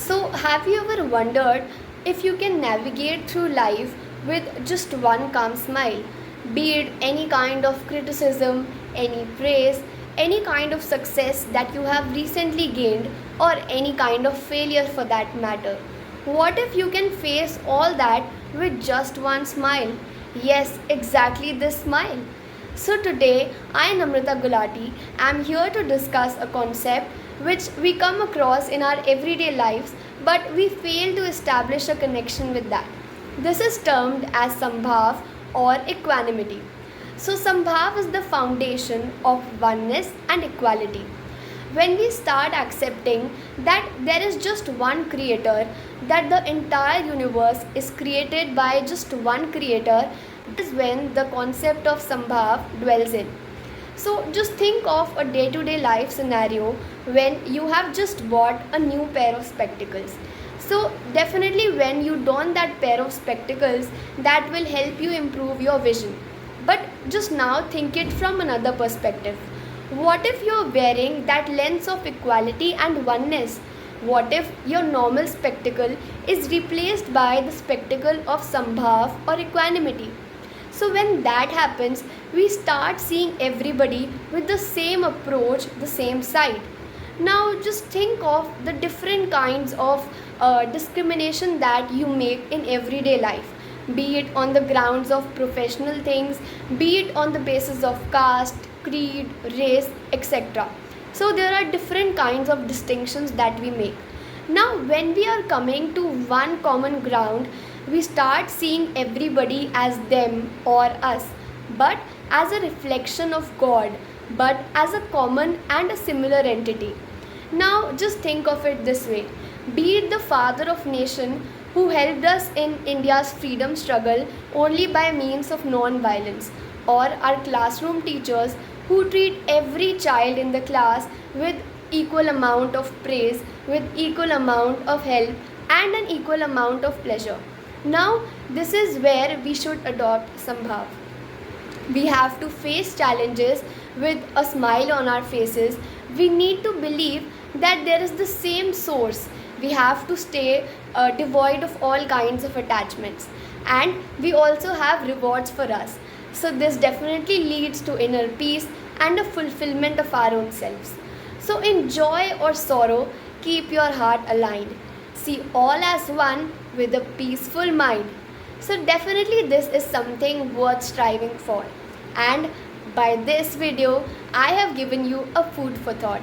So, have you ever wondered if you can navigate through life with just one calm smile? Be it any kind of criticism, any praise, any kind of success that you have recently gained, or any kind of failure for that matter. What if you can face all that with just one smile? Yes, exactly this smile. So today, I, Namrata Gulati, am here to discuss a concept which we come across in our everyday lives, but we fail to establish a connection with that. This is termed as Sambhav or equanimity. So, Sambhav is the foundation of oneness and equality. When we start accepting that there is just one creator, that the entire universe is created by just one creator, is when the concept of Sambhav dwells in. So just think of a day-to-day life scenario when you have just bought a new pair of spectacles. So definitely when you don that pair of spectacles, that will help you improve your vision. But just now think it from another perspective. What if you're wearing that lens of equality and oneness? What if your normal spectacle is replaced by the spectacle of Sambhav or equanimity? So when that happens, we start seeing everybody with the same approach, the same side. Now just think of the different kinds of discrimination that you make in everyday life, be it on the grounds of professional things, be it on the basis of caste, creed, race, etc. So there are different kinds of distinctions that we make. Now when we are coming to one common ground, we start seeing everybody as them or us, but as a reflection of God, but as a common and a similar entity. Now just think of it this way. Be it the father of nation who helped us in India's freedom struggle only by means of non-violence, or our classroom teachers who treat every child in the class with equal amount of praise, with equal amount of help and an equal amount of pleasure. Now, this is where we should adopt Sambhav. We have to face challenges with a smile on our faces. We need to believe that there is the same source. We have to stay devoid of all kinds of attachments. And we also have rewards for us. So, this definitely leads to inner peace and a fulfillment of our own selves. So, in joy or sorrow, keep your heart aligned. See all as one with a peaceful mind. So definitely this is something worth striving for. And by this video, I have given you a food for thought.